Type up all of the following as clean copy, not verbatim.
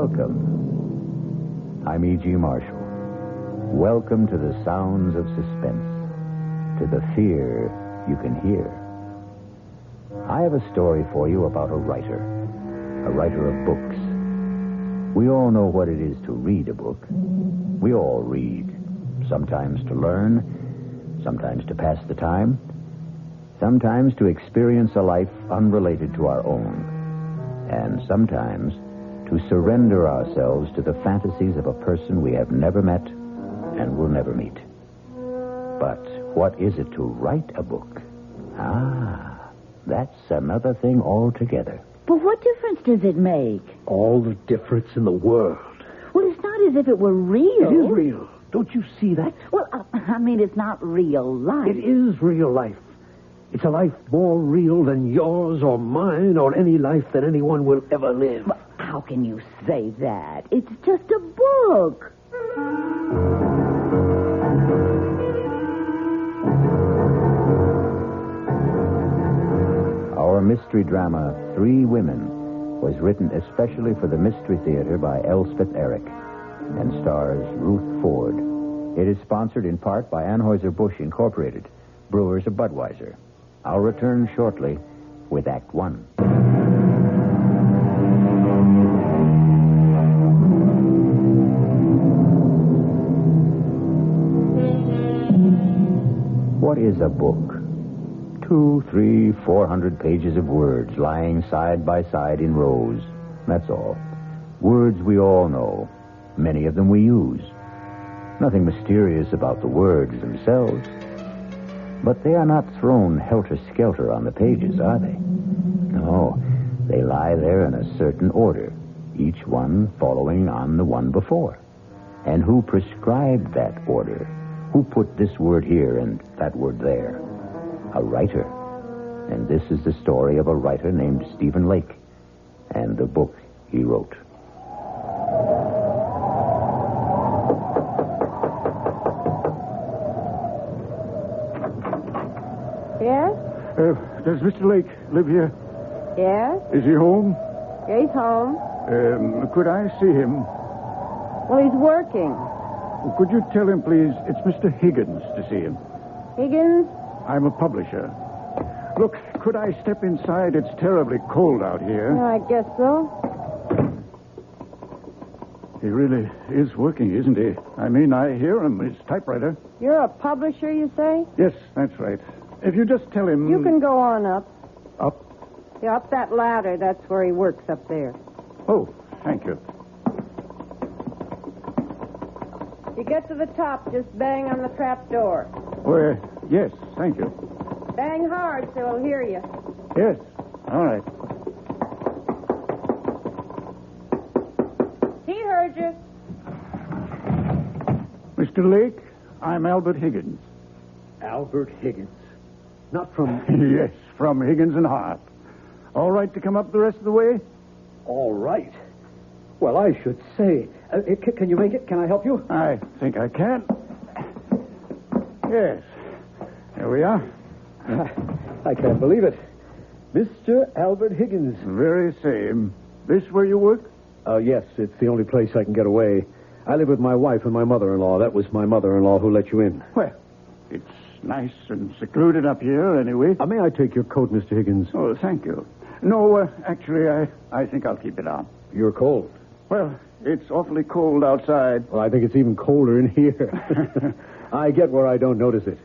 Welcome. I'm E.G. Marshall. Welcome to the sounds of suspense, to the fear you can hear. I have a story for you about a writer of books. We all know what it is to read a book. We all read, sometimes to learn, sometimes to pass the time, sometimes to experience a life unrelated to our own, and sometimes to surrender ourselves to the fantasies of a person we have never met and will never meet. But what is it to write a book? That's another thing altogether. But what difference does it make? All the difference in the world. Well, it's not as if it were real. It is real. Don't you see that? Well, it's not real life. It is real life. It's a life more real than yours or mine or any life that anyone will ever live. Well, how can you say that? It's just a book. Our mystery drama, 3 Women, was written especially for the Mystery Theater by Elspeth Eric and stars Ruth Ford. It is sponsored in part by Anheuser-Busch Incorporated, brewers of Budweiser. I'll return shortly with Act 1. What is a book? 200, 300, 400 pages of words lying side by side in rows. That's all. Words we all know. Many of them we use. Nothing mysterious about the words themselves. But they are not thrown helter-skelter on the pages, are they? No, they lie there in a certain order, each one following on the one before. And who prescribed that order? Who put this word here and that word there? A writer. And this is the story of a writer named Stephen Lake and the book he wrote. Yes? Does Mr. Lake live here? Yes? Is he home? Yeah, he's home. Could I see him? Well, he's working. Could you tell him, please, it's Mr. Higgins to see him? Higgins? I'm a publisher. Look, could I step inside? It's terribly cold out here. I guess so. He really is working, isn't he? I mean, I hear him. His typewriter. You're a publisher, you say? Yes, that's right. If you just tell him... You can go on up. Up? Yeah, up that ladder. That's where he works up there. Oh, thank you. You get to the top, just bang on the trap door. Oh, yes, thank you. Bang hard so he'll hear you. Yes, all right. He heard you. Mr. Lake, I'm Albert Higgins. Albert Higgins. Not from... Yes, from Higgins and Hart. All right to come up the rest of the way? All right. Well, I should say. Can you make it? Can I help you? I think I can. Yes. Here we are. I can't believe it. Mr. Albert Higgins. Very same. This where you work? Yes, it's the only place I can get away. I live with my wife and my mother-in-law. That was my mother-in-law who let you in. Well, it's nice and secluded up here anyway. May I take your coat, Mr. Higgins? Oh, thank you. No, actually, I think I'll keep it on. You're cold. Well, it's awfully cold outside. Well, I think it's even colder in here. I get where I don't notice it.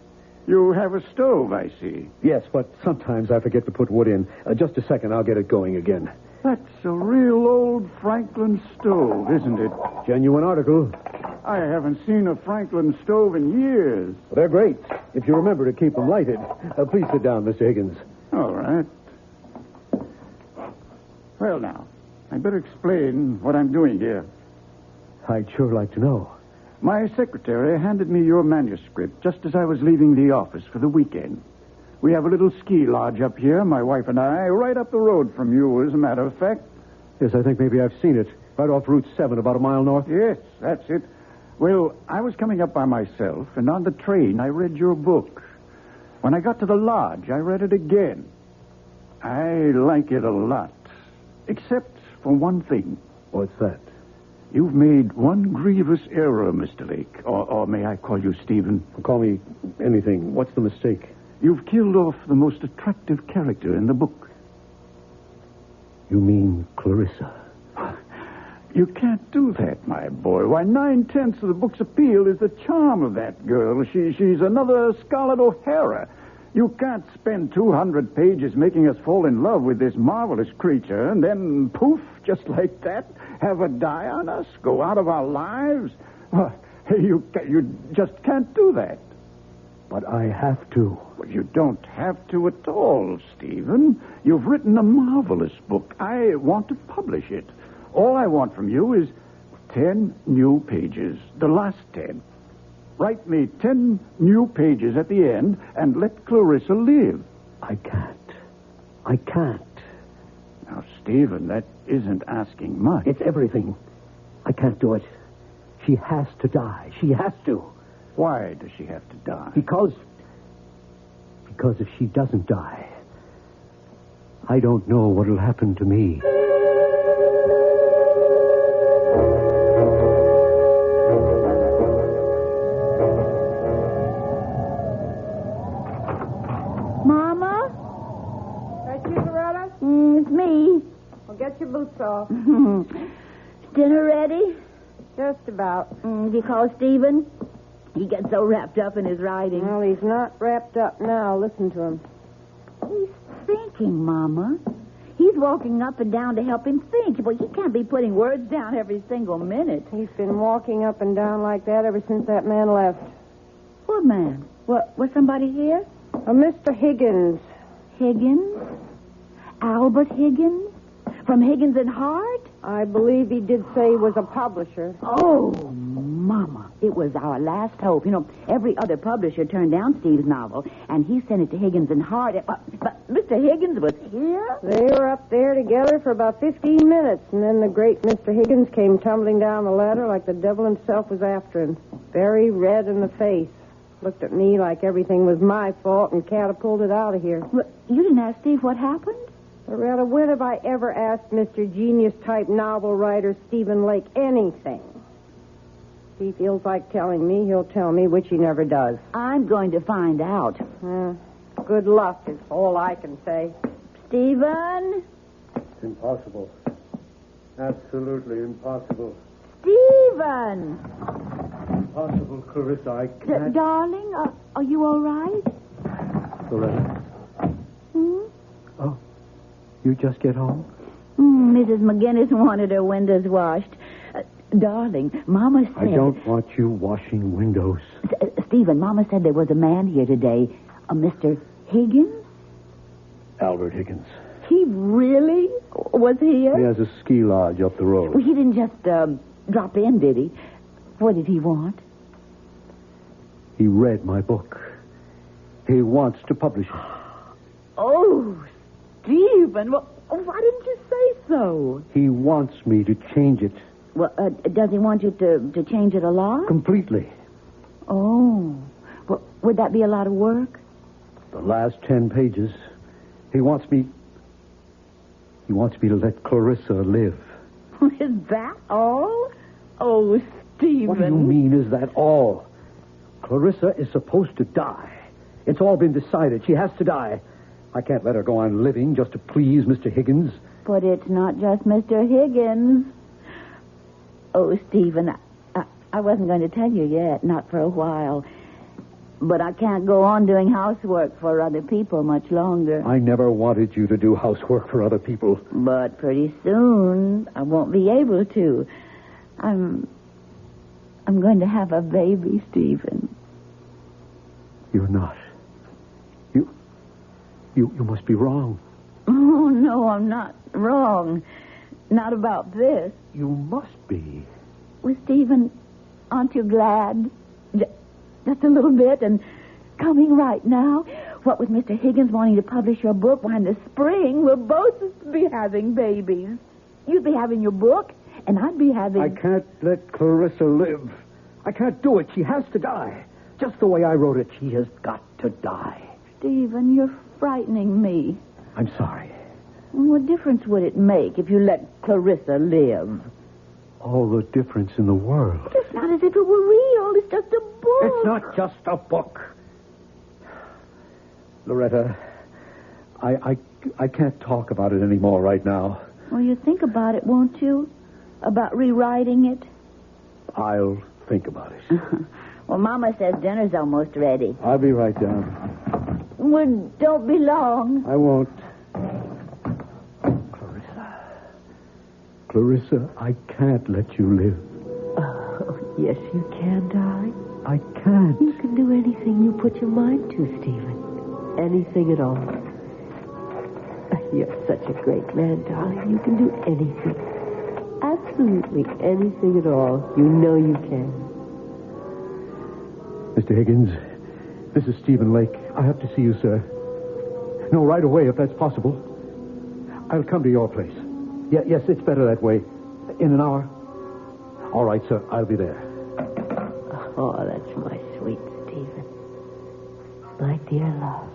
You have a stove, I see. Yes, but sometimes I forget to put wood in. Just a second, I'll get it going again. That's a real old Franklin stove, isn't it? Genuine article. I haven't seen a Franklin stove in years. They're great, if you remember to keep them lighted. Please sit down, Mr. Higgins. All right. Well, now, I'd better explain what I'm doing here. I'd sure like to know. My secretary handed me your manuscript just as I was leaving the office for the weekend. We have a little ski lodge up here, my wife and I, right up the road from you, as a matter of fact. Yes, I think maybe I've seen it. Right off Route 7, about a mile north. Yes, that's it. Well, I was coming up by myself, and on the train I read your book. When I got to the lodge, I read it again. I like it a lot. Except for one thing. What's that? You've made one grievous error, Mr. Lake. Or may I call you Stephen? Call me anything. What's the mistake? You've killed off the most attractive character in the book. You mean Clarissa? You can't do that, my boy. Why, 9/10 of the book's appeal is the charm of that girl. She's another Scarlett O'Hara. You can't spend 200 pages making us fall in love with this marvelous creature and then, poof, just like that, have her die on us, go out of our lives. Well, you just can't do that. But I have to. Well, you don't have to at all, Stephen. You've written a marvelous book. I want to publish it. All I want from you is 10 new pages, the last 10. Write me 10 new pages at the end and let Clarissa live. I can't. Now, Stephen, that isn't asking much. It's everything. I can't do it. She has to die. She has to. Why does she have to die? Because if she doesn't die, I don't know what'll happen to me. Mama? That you, Loretta? It's me. Well, get your boots off. Dinner ready? Just about. If you call Stephen, he gets so wrapped up in his writing. Well, he's not wrapped up now. Listen to him. He's thinking, Mama. He's walking up and down to help him think. Well, he can't be putting words down every single minute. He's been walking up and down like that ever since that man left. What man? Was somebody here? Mr. Higgins. Higgins? Albert Higgins? From Higgins and Hart? I believe he did say he was a publisher. Oh, Mama, it was our last hope. You know, every other publisher turned down Steve's novel, and he sent it to Higgins and Hart. But Mr. Higgins was here? They were up there together for about 15 minutes, and then the great Mr. Higgins came tumbling down the ladder like the devil himself was after him. Very red in the face. Looked at me like everything was my fault and catapulted out of here. Well, you didn't ask Steve what happened? Loretta, when have I ever asked Mr. Genius-type novel writer Stephen Lake anything? If he feels like telling me, he'll tell me, which he never does. I'm going to find out. Good luck is all I can say. Stephen? It's impossible. Absolutely impossible. Stephen! Impossible, Clarissa. I can't. Darling, are you all right? Clarissa? Oh, you just get home? Mrs. McGinnis wanted her windows washed. Darling, Mama said... I don't want you washing windows. Stephen, Mama said there was a man here today, a Mr. Higgins? Albert Higgins. He really was here? He has a ski lodge up the road. Well, he didn't just drop in, did he? What did he want? He read my book. He wants to publish it. Oh, Stephen, well, why didn't you say so? He wants me to change it. Well, does he want you to change it a lot? Completely. Oh. Well, would that be a lot of work? The last 10 pages. He wants me to let Clarissa live. Is that all? Oh, Stephen. What do you mean, is that all? Clarissa is supposed to die. It's all been decided. She has to die. I can't let her go on living just to please Mr. Higgins. But it's not just Mr. Higgins. Oh, Stephen, I wasn't going to tell you yet, not for a while. But I can't go on doing housework for other people much longer. I never wanted you to do housework for other people. But pretty soon, I won't be able to. I'm going to have a baby, Stephen. You're not. You must be wrong. Oh, no, I'm not wrong. Not about this. You must be. Well, Stephen, aren't you glad? Just a little bit, and coming right now. What with Mr. Higgins wanting to publish your book, why in the spring we'll both be having babies. You'd be having your book, and I'd be having... I can't let Clarissa live. I can't do it. She has to die. Just the way I wrote it, she has got to die. Stephen, you're frightening me. I'm sorry. What difference would it make if you let Clarissa live? all the difference in the world. It's not as if it were real. It's just a book. It's not just a book. Loretta, I can't talk about it anymore right now. Well, you think about it, won't you? About rewriting it? I'll think about it. Well, Mama says dinner's almost ready. I'll be right down. Well, don't be long. I won't. Clarissa, I can't let you live. Oh, yes, you can, darling. I can't. You can do anything you put your mind to, Stephen. Anything at all. You're such a great man, darling. You can do anything. Absolutely anything at all. You know you can. Mr. Higgins, this is Stephen Lake. I have to see you, sir. No, right away, if that's possible. I'll come to your place. Yes, it's better that way. In an hour. All right, sir. I'll be there. Oh, that's my sweet Stephen. My dear love.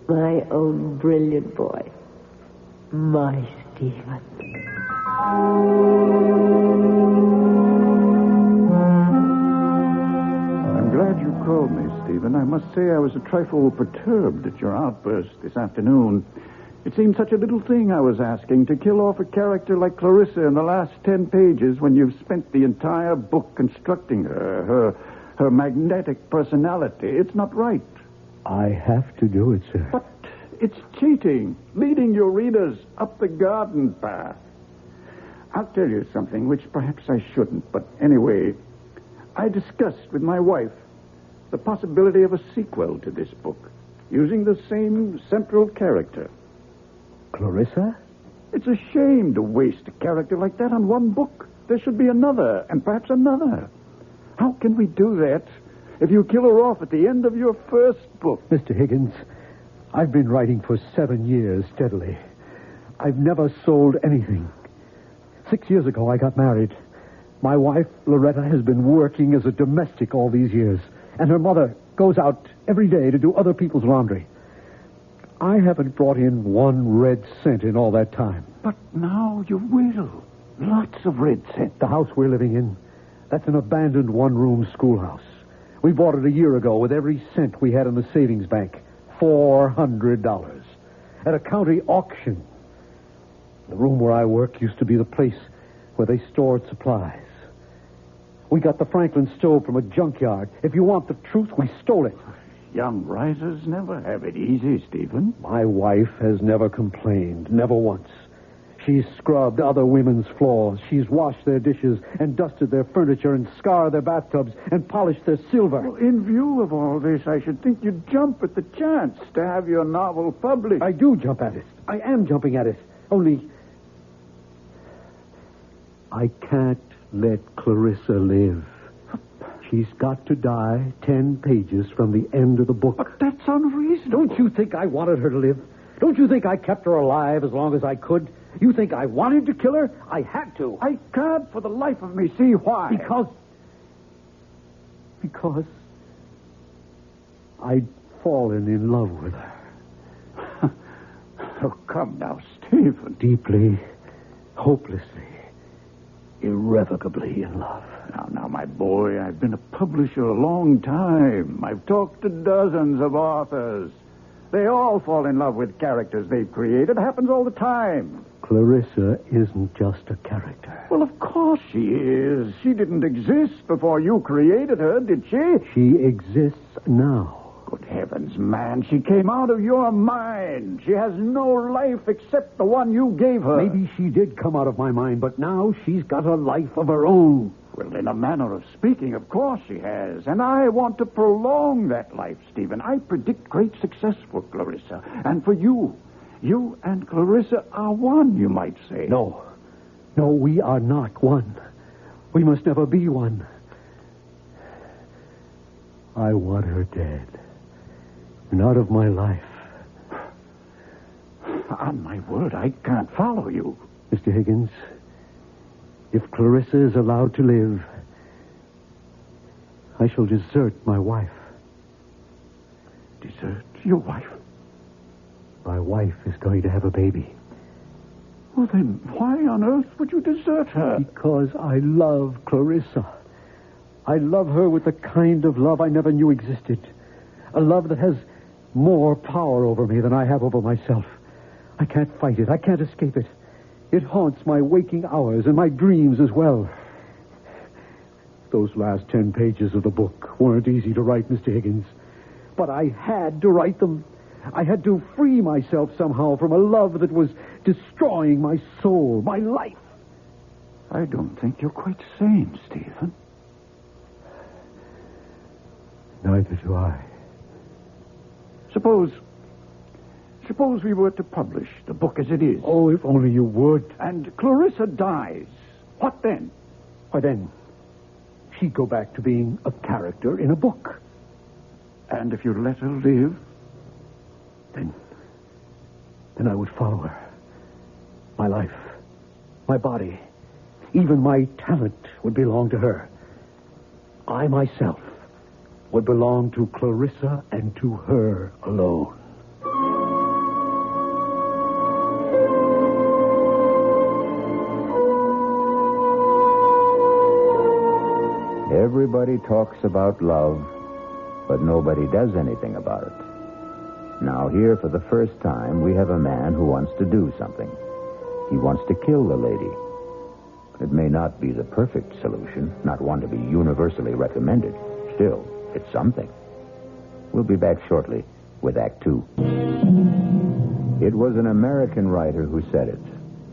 My own brilliant boy. My Stephen. I'm glad you called me, Stephen. I must say I was a trifle perturbed at your outburst this afternoon. It seemed such a little thing I was asking, to kill off a character like Clarissa in the last 10 pages when you've spent the entire book constructing her magnetic personality. It's not right. I have to do it, sir. But it's cheating, leading your readers up the garden path. I'll tell you something which perhaps I shouldn't, but anyway, I discussed with my wife the possibility of a sequel to this book, using the same central character. Clarissa? It's a shame to waste a character like that on one book. There should be another, and perhaps another. How can we do that if you kill her off at the end of your first book? Mr. Higgins, I've been writing for 7 years steadily. I've never sold anything. 6 years ago, I got married. My wife, Loretta, has been working as a domestic all these years, and her mother goes out every day to do other people's laundry. I haven't brought in 1 red cent in all that time. But now you will. Lots of red cent. The house we're living in, that's an abandoned one-room schoolhouse. We bought it a year ago with every cent we had in the savings bank. $400. At a county auction. The room where I work used to be the place where they stored supplies. We got the Franklin stove from a junkyard. If you want the truth, we stole it. Young risers never have it easy, Stephen. My wife has never complained, never once. She's scrubbed other women's floors. She's washed their dishes and dusted their furniture and scoured their bathtubs and polished their silver. Well, in view of all this, I should think you'd jump at the chance to have your novel published. I do jump at it. I am jumping at it. Only I can't let Clarissa live. She's got to die 10 pages from the end of the book. But that's unreasonable. Don't you think I wanted her to live? Don't you think I kept her alive as long as I could? You think I wanted to kill her? I had to. I can't for the life of me see why. Because I'd fallen in love with her. Oh, come now, Stephen. Deeply, hopelessly, irrevocably in love. Now, my boy, I've been a publisher a long time. I've talked to dozens of authors. They all fall in love with characters they've created. It happens all the time. Clarissa isn't just a character. Well, of course she is. She didn't exist before you created her, did she? She exists now. Good heavens, man. She came out of your mind. She has no life except the one you gave her. Maybe she did come out of my mind, but now she's got a life of her own. Well, in a manner of speaking, of course she has. And I want to prolong that life, Stephen. I predict great success for Clarissa. And for you. You and Clarissa are one, you might say. No, we are not one. We must never be one. I want her dead. And out of my life. On my word, I can't follow you. Mr. Higgins, if Clarissa is allowed to live, I shall desert my wife. Desert your wife? My wife is going to have a baby. Well, then, why on earth would you desert her? Because I love Clarissa. I love her with the kind of love I never knew existed. A love that has more power over me than I have over myself. I can't fight it. I can't escape it. It haunts my waking hours and my dreams as well. Those last 10 pages of the book weren't easy to write, Mr. Higgins. But I had to write them. I had to free myself somehow from a love that was destroying my soul, my life. I don't think you're quite sane, Stephen. Neither do I. Suppose we were to publish the book as it is. Oh, if only you would. And Clarissa dies. What then? Why then, she'd go back to being a character in a book. And if you let her live? Then I would follow her. My life, my body, even my talent would belong to her. I myself would belong to Clarissa and to her alone. Everybody talks about love, but nobody does anything about it. Now, here for the first time, we have a man who wants to do something. He wants to kill the lady. It may not be the perfect solution, not one to be universally recommended. Still, it's something. We'll be back shortly with Act 2. It was an American writer who said it,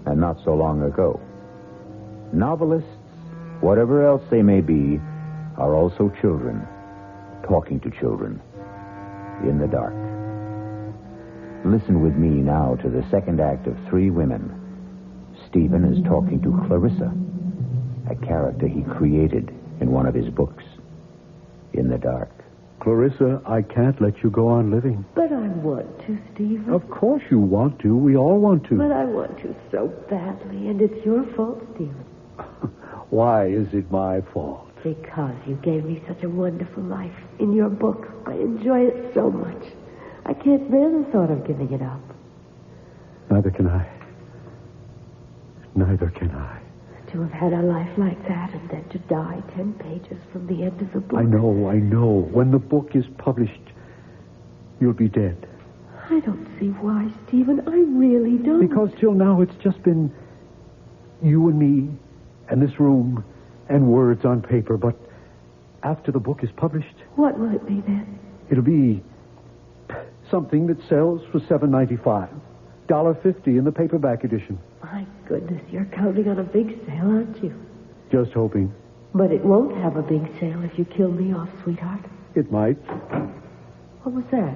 and not so long ago. Novelists, whatever else they may be, are also children, talking to children in the dark. Listen with me now to the second act of Three Women. Stephen is talking to Clarissa, a character he created in one of his books, In the Dark. Clarissa, I can't let you go on living. But I want to, Stephen. Of course you want to. We all want to. But I want to so badly, and it's your fault, Stephen. Why is it my fault? Because you gave me such a wonderful life in your book. I enjoy it so much. I can't bear the thought of giving it up. Neither can I. Neither can I. To have had a life like that and then to die 10 pages from the end of the book. I know. When the book is published, you'll be dead. I don't see why, Stephen. I really don't. Because till now it's just been you and me and this room and words on paper. But after the book is published... What will it be then? It'll be something that sells for $7.95. $1.50 in the paperback edition. My goodness, you're counting on a big sale, aren't you? Just hoping. But it won't have a big sale if you kill me off, sweetheart. It might. What was that?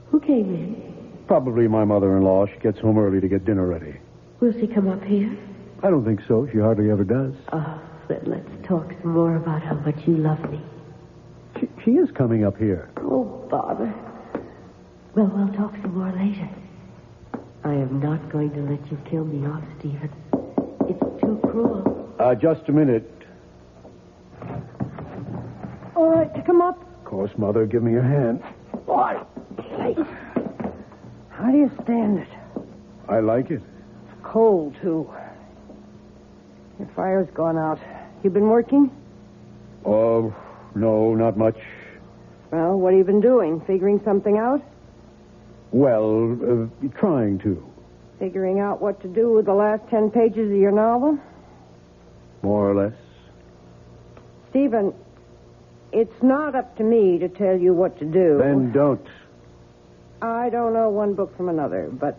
Who came in? Probably my mother-in-law. She gets home early to get dinner ready. Will she come up here? I don't think so. She hardly ever does. Oh, then let's talk some more about how much you love me. She is coming up here. Oh, bother. Well, we'll talk some more later. I am not going to let you kill me off, Stephen. It's too cruel. Just a minute. All right, to come up. Of course, Mother. Give me your hand. What a place. How do you stand it? I like it. It's cold, too. Your fire's gone out. You been working? Oh, no, not much. Well, what have you been doing? Figuring something out? Well, trying to. Figuring out what to do with the last 10 pages of your novel? More or less. Stephen, it's not up to me to tell you what to do. Then don't. I don't know one book from another, but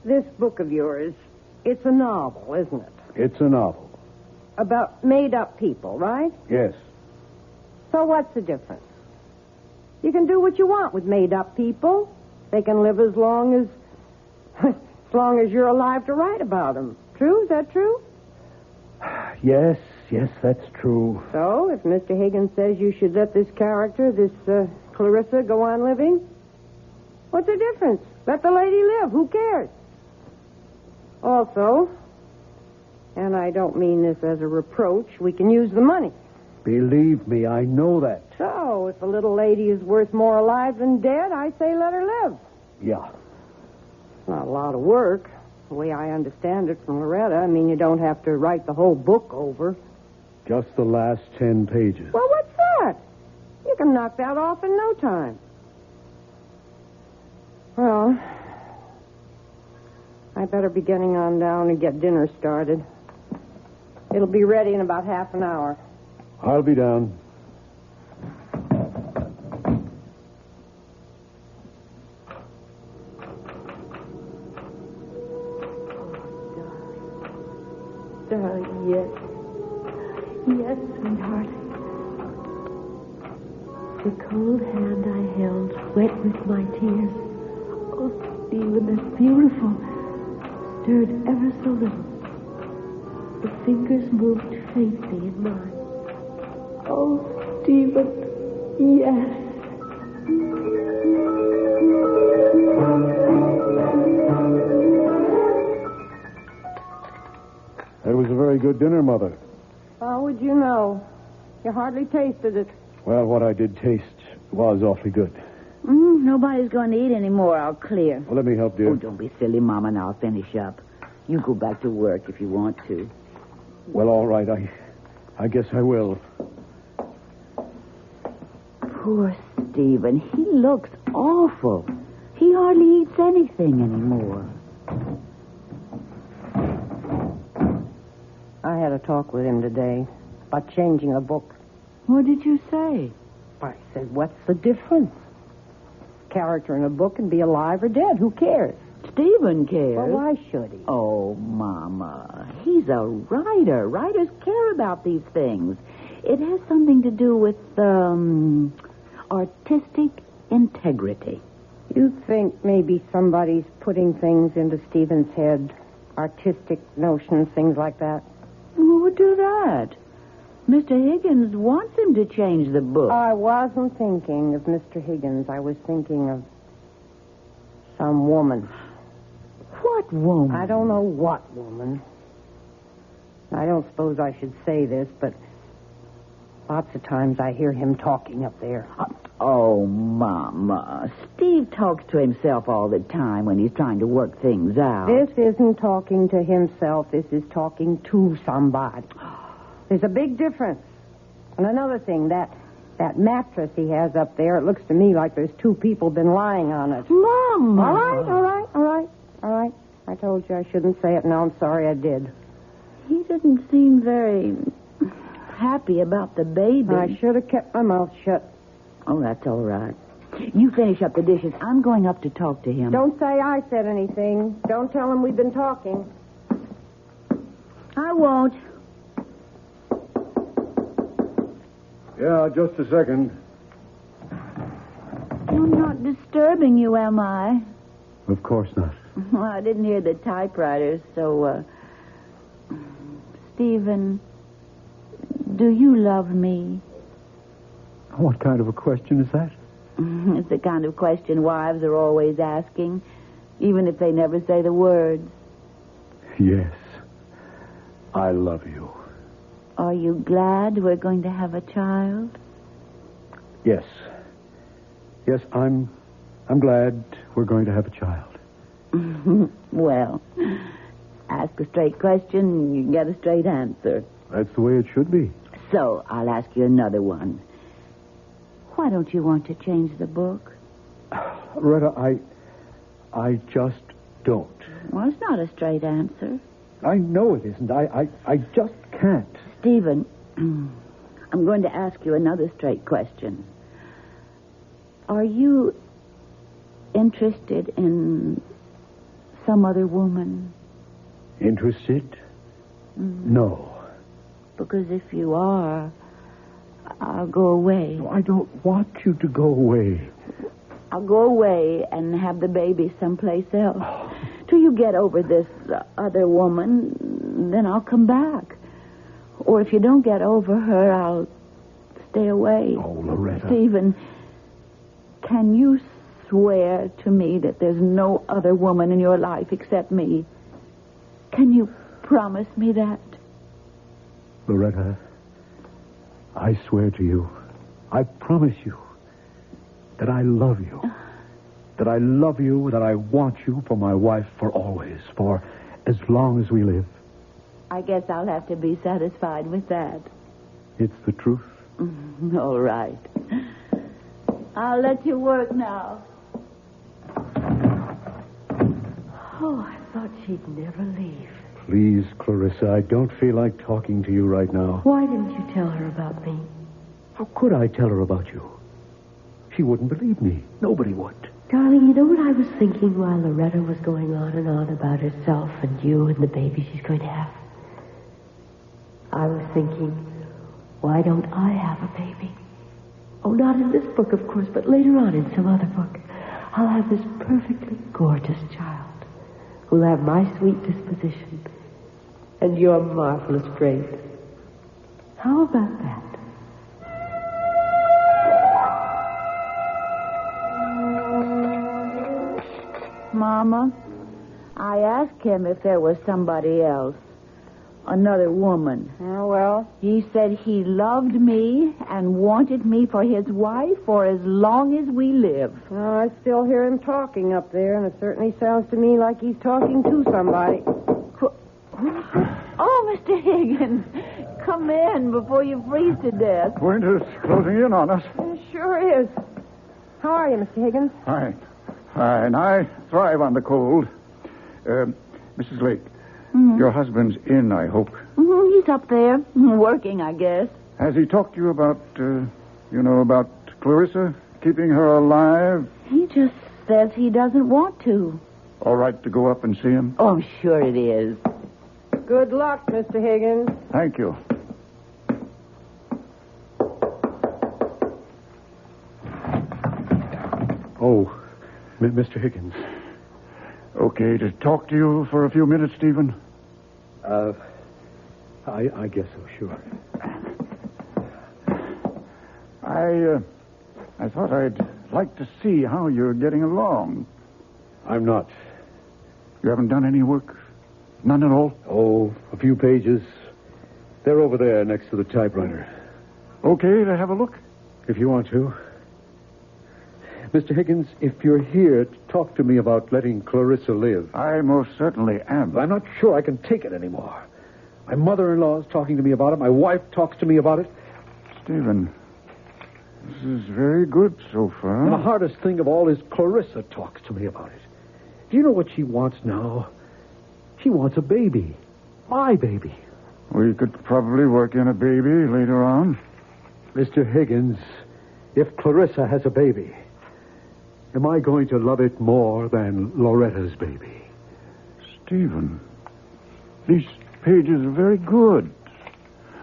this book of yours, it's a novel, isn't it? It's a novel. About made-up people, right? Yes. So what's the difference? You can do what you want with made-up people. They can live as long as you're alive to write about them. True? Is that true? Yes, that's true. So, if Mr. Higgins says you should let this character, this Clarissa, go on living, what's the difference? Let the lady live. Who cares? Also, and I don't mean this as a reproach, we can use the money. Believe me, I know that. So, if the little lady is worth more alive than dead, I say let her live. Yeah. It's not a lot of work. The way I understand it from Loretta, I mean, you don't have to write the whole book over. Just the last 10 pages. Well, what's that? You can knock that off in no time. Well, I better be getting on down and get dinner started. It'll be ready in about half an hour. I'll be down. Darling, yes. Yes, sweetheart. The cold hand I held, wet with my tears. Oh, Stephen, that's beautiful. Stirred ever so little. The fingers moved faintly in mine. Oh, Stephen, yes. That was a very good dinner, Mother. How would you know? You hardly tasted it. Well, what I did taste was awfully good. Nobody's going to eat any more. I'll clear. Well, let me help, dear. Oh, don't be silly, Mama, and I'll finish up. You go back to work if you want to. Well, all right. I guess I will. Poor Stephen. He looks awful. He hardly eats anything anymore. I had a talk with him today about changing a book. What did you say? I said, what's the difference? Character in a book can be alive or dead. Who cares? Stephen cares. Well, why should he? Oh, Mama. He's a writer. Writers care about these things. It has something to do with, artistic integrity. You think maybe somebody's putting things into Stephen's head? Artistic notions, things like that? Who would do that? Mr. Higgins wants him to change the book. I wasn't thinking of Mr. Higgins. I was thinking of some woman. What woman? I don't know what woman. I don't suppose I should say this, but lots of times I hear him talking up there. Oh, Mama. Steve talks to himself all the time when he's trying to work things out. This isn't talking to himself. This is talking to somebody. There's a big difference. And another thing, that mattress he has up there, it looks to me like there's two people been lying on it. Mama! All right. I told you I shouldn't say it. Now I'm sorry I did. He didn't seem very happy about the baby. I should have kept my mouth shut. Oh, that's all right. You finish up the dishes. I'm going up to talk to him. Don't say I said anything. Don't tell him we've been talking. I won't. Yeah, just a second. I'm not disturbing you, am I? Of course not. Well, I didn't hear the typewriter, so, Stephen, do you love me? What kind of a question is that? It's the kind of question wives are always asking, even if they never say the words. Yes. I love you. Are you glad we're going to have a child? Yes. Yes, I'm glad we're going to have a child. Well, ask a straight question, you get a straight answer. That's the way it should be. So, I'll ask you another one. Why don't you want to change the book? Retta, I just don't. Well, it's not a straight answer. I know it isn't. I just can't. Stephen, I'm going to ask you another straight question. Are you interested in some other woman? Interested? No. Because if you are, I'll go away. No, I don't want you to go away. I'll go away and have the baby someplace else. Till you get over this other woman, then I'll come back. Or if you don't get over her, I'll stay away. Oh, Loretta. Stephen, can you swear to me that there's no other woman in your life except me? Can you promise me that? Loretta, I swear to you, I promise you that I love you, that I love you, that I want you for my wife for always, for as long as we live. I guess I'll have to be satisfied with that. It's the truth. All right. I'll let you work now. Oh, I thought she'd never leave. Please, Clarissa, I don't feel like talking to you right now. Why didn't you tell her about me? How could I tell her about you? She wouldn't believe me. Nobody would. Darling, you know what I was thinking while Loretta was going on and on about herself and you and the baby she's going to have? I was thinking, why don't I have a baby? Oh, not in this book, of course, but later on in some other book. I'll have this perfectly gorgeous child who'll have my sweet disposition and your marvelous grace. How about that? Mama, I asked him if there was somebody else. Another woman. Oh, well. He said he loved me and wanted me for his wife for as long as we live. Well, I still hear him talking up there, and it certainly sounds to me like he's talking to somebody. Oh, Mr. Higgins, come in before you freeze to death. Winter's closing in on us. It sure is. How are you, Mr. Higgins? Fine. I thrive on the cold. Mrs. Lake, your husband's in, I hope. He's up there, working, I guess. Has he talked to you about, about Clarissa, keeping her alive? He just says he doesn't want to. All right to go up and see him? Oh, I'm sure it is. Good luck, Mr. Higgins. Thank you. Oh, Mr. Higgins. Okay to talk to you for a few minutes, Stephen? I guess so, sure. I thought I'd like to see how you're getting along. I'm not. You haven't done any work? None at all? Oh, a few pages. They're over there next to the typewriter. Okay to have a look? If you want to. Mr. Higgins, if you're here to talk to me about letting Clarissa live... I most certainly am. I'm not sure I can take it anymore. My mother-in-law is talking to me about it. My wife talks to me about it. Stephen, this is very good so far. And the hardest thing of all is Clarissa talks to me about it. Do you know what she wants now? She wants a baby. My baby. We could probably work in a baby later on. Mr. Higgins, if Clarissa has a baby, am I going to love it more than Loretta's baby? Stephen, these pages are very good.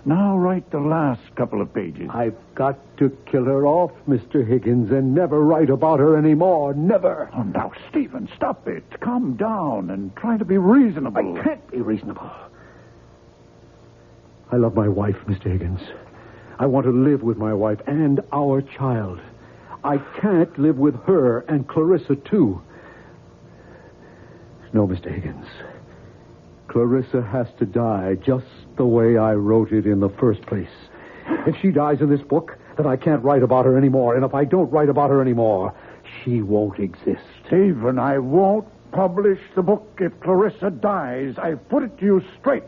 Now write the last couple of pages. I've got to kill her off, Mr. Higgins, and never write about her anymore. Never. Oh, now, Stephen, stop it. Calm down and try to be reasonable. I can't be reasonable. I love my wife, Mr. Higgins. I want to live with my wife and our child. I can't live with her and Clarissa, too. No, Mr. Higgins. Clarissa has to die just the way I wrote it in the first place. If she dies in this book, then I can't write about her anymore. And if I don't write about her anymore, she won't exist. Stephen, I won't publish the book if Clarissa dies. I've put it to you straight.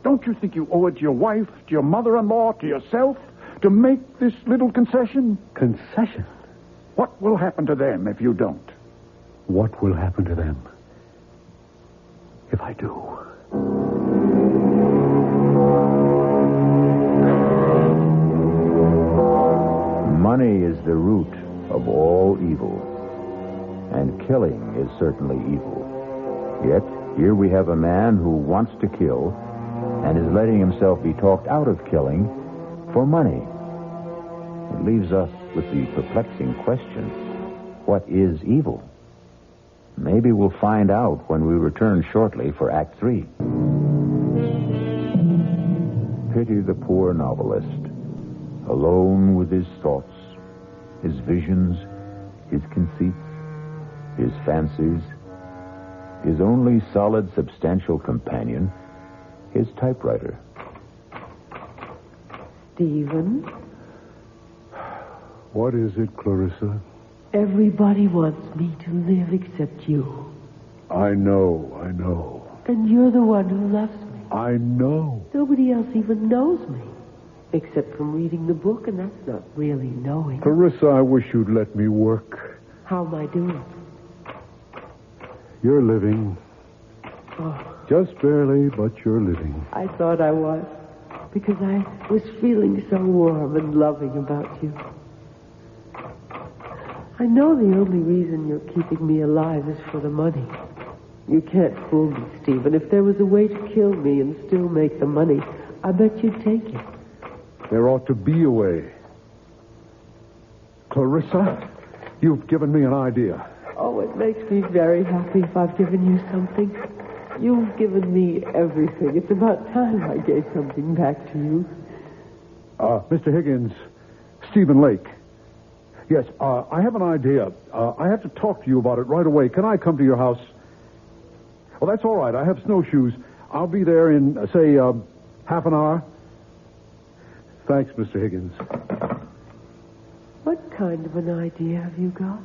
Don't you think you owe it to your wife, to your mother-in-law, to yourself, to make this little concession? Concession? What will happen to them if you don't? What will happen to them if I do? Money is the root of all evil, and killing is certainly evil. Yet, here we have a man who wants to kill and is letting himself be talked out of killing for money. It leaves us with the perplexing question, what is evil? Maybe we'll find out when we return shortly for Act 3. Pity the poor novelist, alone with his thoughts, his visions, his conceits, his fancies, his only solid, substantial companion, his typewriter. Stephen? What is it, Clarissa? Everybody wants me to live except you. I know. And you're the one who loves me. I know. Nobody else even knows me. Except from reading the book, and that's not really knowing. Clarissa, I wish you'd let me work. How am I doing? You're living. Oh, Just barely, but you're living. I thought I was. Because I was feeling so warm and loving about you. I know the only reason you're keeping me alive is for the money. You can't fool me, Stephen. If there was a way to kill me and still make the money, I bet you'd take it. There ought to be a way. Clarissa, you've given me an idea. Oh, it makes me very happy if I've given you something. You've given me everything. It's about time I gave something back to you. Mr. Higgins, Stephen Lake. Yes, I have an idea. I have to talk to you about it right away. Can I come to your house? Well, that's all right. I have snowshoes. I'll be there in, say, half an hour. Thanks, Mr. Higgins. What kind of an idea have you got?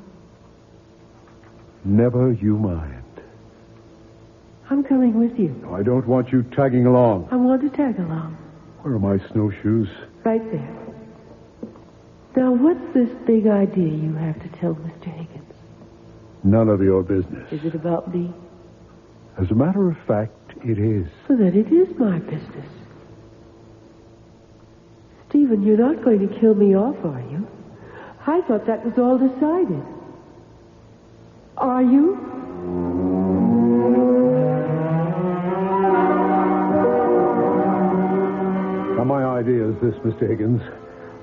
Never you mind. I'm coming with you. I don't want you tagging along. I want to tag along. Where are my snowshoes? Right there. Now, what's this big idea you have to tell Mr. Higgins? None of your business. Is it about me? As a matter of fact, it is. So then it is my business. Stephen, you're not going to kill me off, are you? I thought that was all decided. Are you? Now, my idea is this, Mr. Higgins.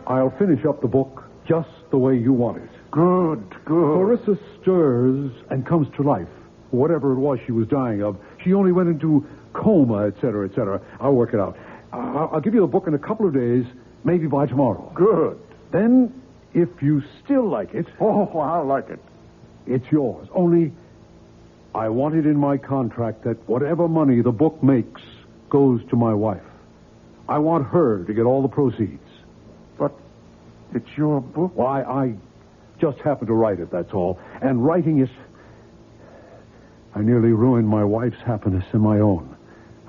I'll finish up the book just the way you want it. Good. Clarissa stirs and comes to life. Whatever it was she was dying of, she only went into coma, etc., etc. I'll work it out. I'll give you the book in a couple of days, maybe by tomorrow. Good. Then, if you still like it... Oh, I like it. It's yours. Only, I want it in my contract that whatever money the book makes goes to my wife. I want her to get all the proceeds. But it's your book. Why, I just happened to write it, that's all. And writing it, I nearly ruined my wife's happiness and my own.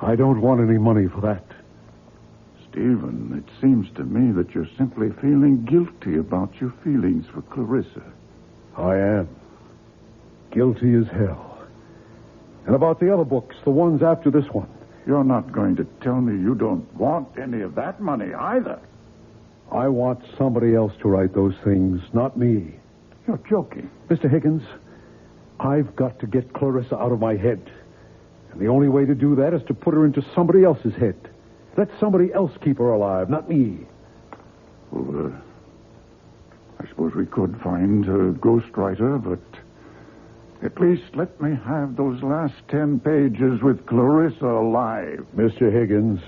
I don't want any money for that. Stephen, it seems to me that you're simply feeling guilty about your feelings for Clarissa. I am. Guilty as hell. And about the other books, the ones after this one. You're not going to tell me you don't want any of that money either. I want somebody else to write those things, not me. You're joking. Mr. Higgins, I've got to get Clarissa out of my head. And the only way to do that is to put her into somebody else's head. Let somebody else keep her alive, not me. Well, I suppose we could find a ghostwriter, but at least let me have those last 10 pages with Clarissa alive. Mr. Higgins,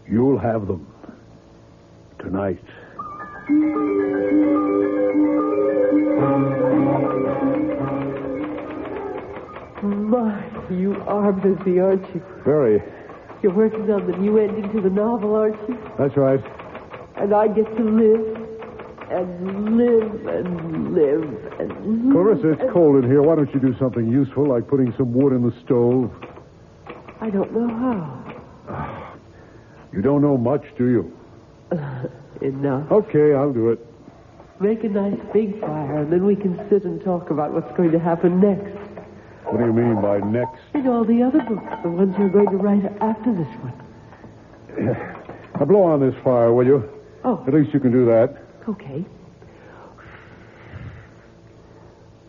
you'll have them. Tonight. My, you are busy, aren't you? Very. You're working on the new ending to the novel, aren't you? That's right. And I get to live and live and live and live. Clarissa, it's cold in here. Why don't you do something useful, like putting some wood in the stove? I don't know how. You don't know much, do you? Enough. Okay, I'll do it. Make a nice big fire, and then we can sit and talk about what's going to happen next. What do you mean by next? And all the other books, the ones you're going to write after this one. Now blow on this fire, will you? Oh. At least you can do that. Okay.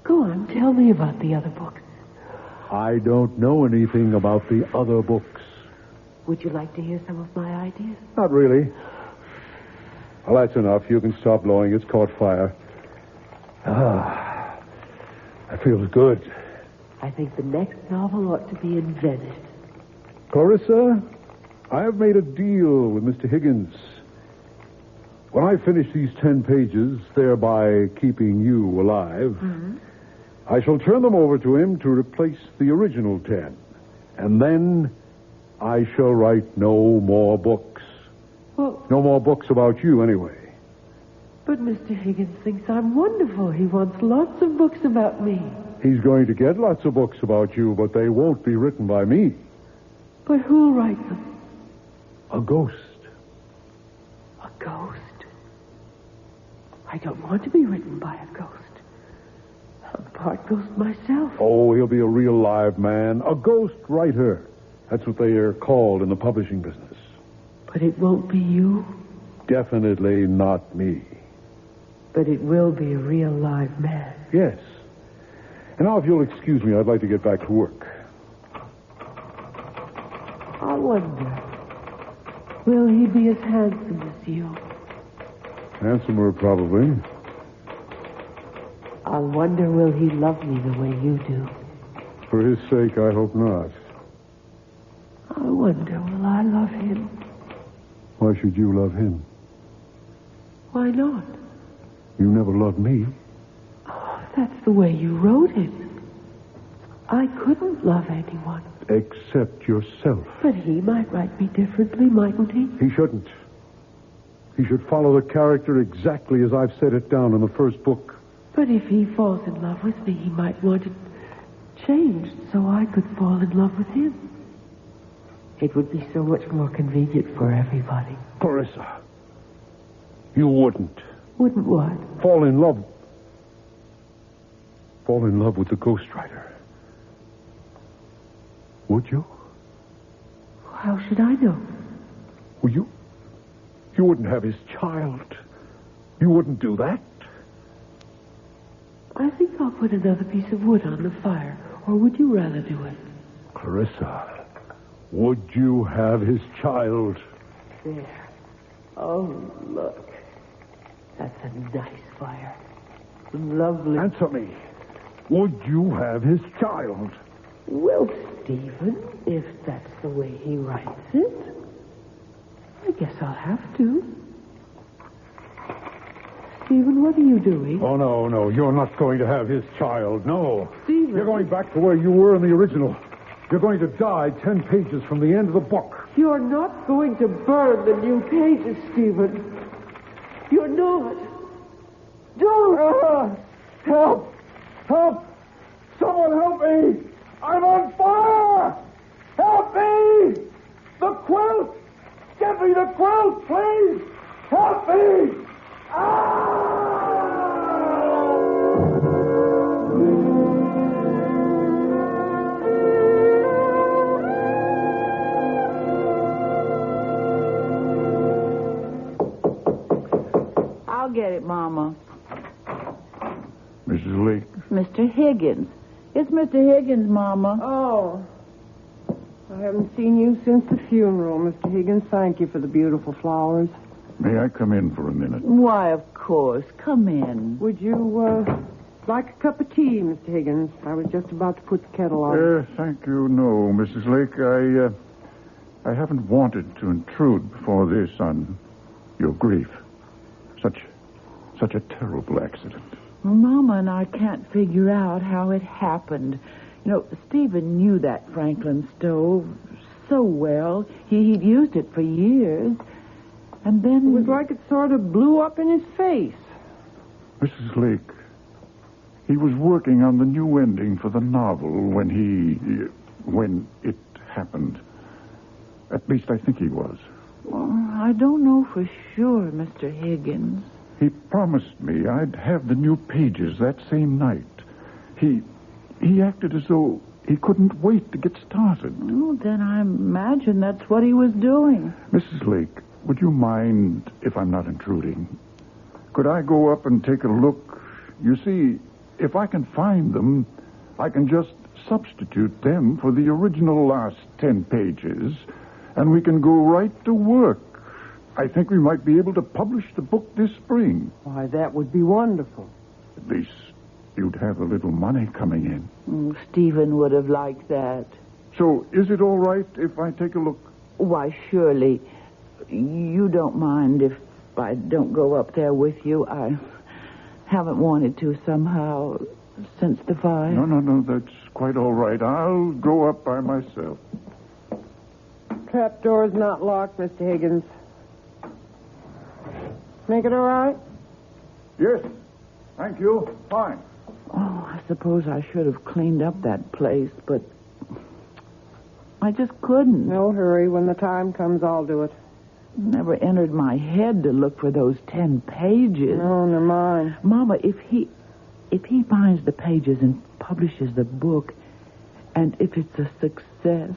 Go on, tell me about the other books. I don't know anything about the other books. Would you like to hear some of my ideas? Not really. Well, that's enough. You can stop blowing. It's caught fire. That feels good. I think the next novel ought to be in Venice. Clarissa, I have made a deal with Mr. Higgins. When I finish these 10 pages, thereby keeping you alive, I shall turn them over to him to replace the original 10. And then I shall write no more books. Well, No more books about you, anyway. But Mr. Higgins thinks I'm wonderful. He wants lots of books about me. He's going to get lots of books about you, but they won't be written by me. But who'll write them? A ghost. A ghost? I don't want to be written by a ghost. I'm part ghost myself. Oh, he'll be a real live man. A ghost writer. That's what they are called in the publishing business. But it won't be you. Definitely not me. But it will be a real live man. Yes. And now, if you'll excuse me, I'd like to get back to work. I wonder, will he be as handsome as you? Handsomer, probably. I wonder, will he love me the way you do? For his sake, I hope not. I wonder, will I love him? Why should you love him? Why not? You never loved me. Oh, that's the way you wrote it. I couldn't love anyone. Except yourself. But he might write me differently, mightn't he? He shouldn't. He should follow the character exactly as I've set it down in the first book. But if he falls in love with me, he might want it changed so I could fall in love with him. It would be so much more convenient for everybody. Clarissa, you wouldn't. Wouldn't what? Fall in love with the ghostwriter. Would you? How should I know? Well, you wouldn't have his child. You wouldn't do that. I think I'll put another piece of wood on the fire. Or would you rather do it? Clarissa, would you have his child? There. Oh, look. That's a nice fire. Lovely. Answer me. Would you have his child? Well, Stephen, if that's the way he writes it, I guess I'll have to. Stephen, what are you doing? Oh, no. You're not going to have his child. No. Stephen. You're going back to where you were in the original. You're going to die 10 pages from the end of the book. You're not going to burn the new pages, Stephen. You're not. Don't. Help! Help! Someone help me! I'm on fire! Help me! The quilt! Get me the quilt, please! Help me! I'll get it, Mama. Mrs. Lake. Mr. Higgins. It's Mr. Higgins, Mama. Oh. I haven't seen you since the funeral, Mr. Higgins. Thank you for the beautiful flowers. May I come in for a minute? Why, of course. Come in. Would you, like a cup of tea, Mr. Higgins? I was just about to put the kettle on. Thank you, no, Mrs. Lake. I haven't wanted to intrude before this on your grief. Such a terrible accident. Well, Mama and I can't figure out how it happened. You know, Stephen knew that Franklin stove so well. He'd used it for years. And then... It was like it sort of blew up in his face. Mrs. Lake, he was working on the new ending for the novel when it happened. At least I think he was. Well, I don't know for sure, Mr. Higgins. He promised me I'd have the new pages that same night. He acted as though he couldn't wait to get started. Oh, then I imagine that's what he was doing. Mrs. Lake, would you mind if I'm not intruding? Could I go up and take a look? You see, if I can find them, I can just substitute them for the original last 10 pages, and we can go right to work. I think we might be able to publish the book this spring. Why, that would be wonderful. At least you'd have a little money coming in. Stephen would have liked that. So, is it all right if I take a look? Why, surely. You don't mind if I don't go up there with you? I haven't wanted to somehow since the fire. No, that's quite all right. I'll go up by myself. Trapdoor's not locked, Mr. Higgins. Make it all right? Yes. Thank you. Fine. Oh, I suppose I should have cleaned up that place, but I just couldn't. No hurry. When the time comes, I'll do it. It never entered my head to look for those 10 pages. No, never mind. Mama, if he finds the pages and publishes the book, and if it's a success,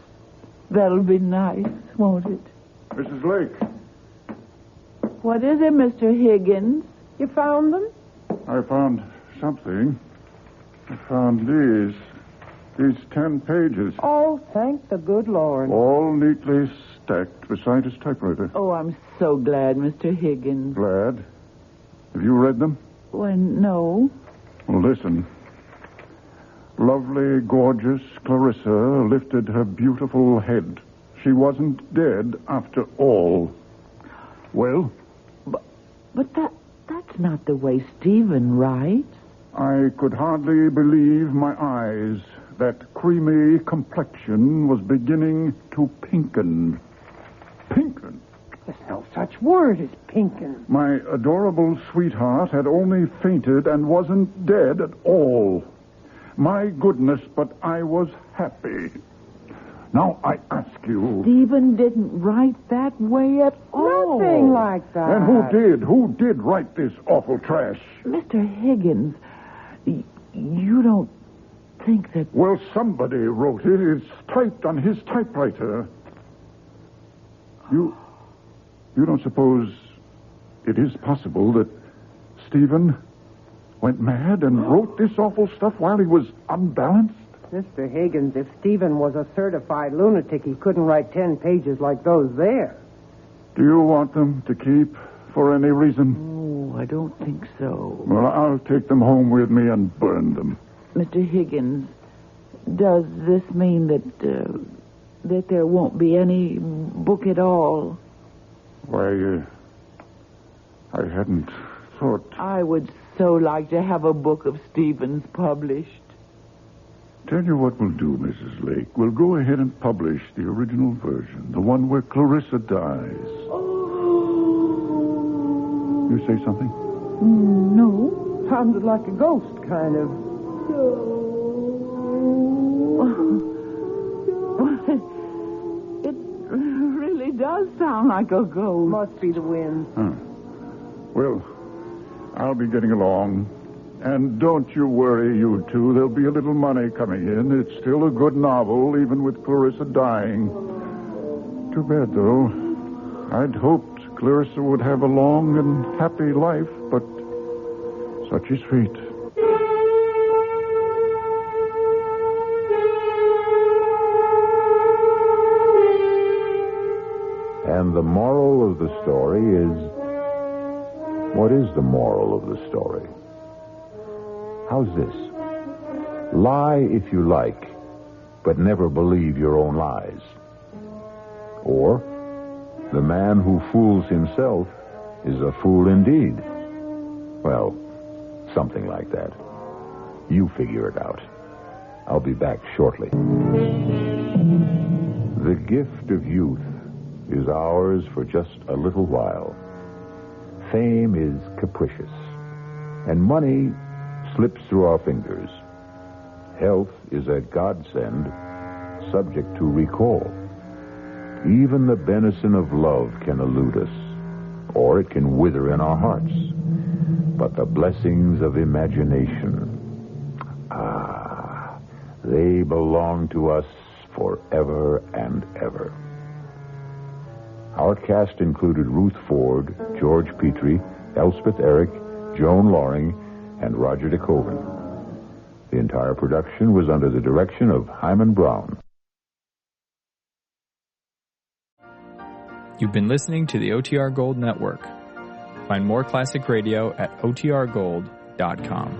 that'll be nice, won't it? Mrs. Lake. What is it, Mr. Higgins? You found them? I found something. I found these 10 pages. Oh, thank the good Lord. All neatly stacked beside his typewriter. Oh, I'm so glad, Mr. Higgins. Glad. Have you read them? Well, no. Well, listen. Lovely, gorgeous Clarissa lifted her beautiful head. She wasn't dead after all. Well? But that's not the way Stephen writes. I could hardly believe my eyes. That creamy complexion was beginning to pinken. Pinken? There's no such word as pinkin. My adorable sweetheart had only fainted and wasn't dead at all. My goodness, but I was happy. Now, I ask you... Stephen didn't write that way at all. Nothing like that. And who did? Who did write this awful trash? Mr. Higgins, you don't think that... Well, somebody wrote it. It's typed on his typewriter. You don't suppose it is possible that Stephen went mad and wrote this awful stuff while he was unbalanced? Mr. Higgins, if Stephen was a certified lunatic, he couldn't write 10 pages like those there. Do you want them to keep for any reason? Oh, I don't think so. Well, I'll take them home with me and burn them. Mr. Higgins, does this mean that there won't be any book at all? Why, I hadn't thought... I would so like to have a book of Stephen's published. Tell you what we'll do, Mrs. Lake. We'll go ahead and publish the original version, the one where Clarissa dies. Oh. You say something? No. Sounded like a ghost, kind of. It really does sound like a ghost. Must be the wind. Huh. Well, I'll be getting along. And don't you worry, you two. There'll be a little money coming in. It's still a good novel, even with Clarissa dying. Too bad, though. I'd hoped Clarissa would have a long and happy life, but such is fate. And the moral of the story is... What is the moral of the story? How's this? Lie if you like, but never believe your own lies. Or, the man who fools himself is a fool indeed. Well, something like that. You figure it out. I'll be back shortly. The gift of youth is ours for just a little while. Fame is capricious, and money slips through our fingers. Health is a godsend, subject to recall. Even the benison of love can elude us, or it can wither in our hearts. But the blessings of imagination, they belong to us forever and ever. Our cast included Ruth Ford, George Petrie, Elspeth Eric, Joan Loring, and Roger DeKoven. The entire production was under the direction of Hyman Brown. You've been listening to the OTR Gold Network. Find more classic radio at otrgold.com.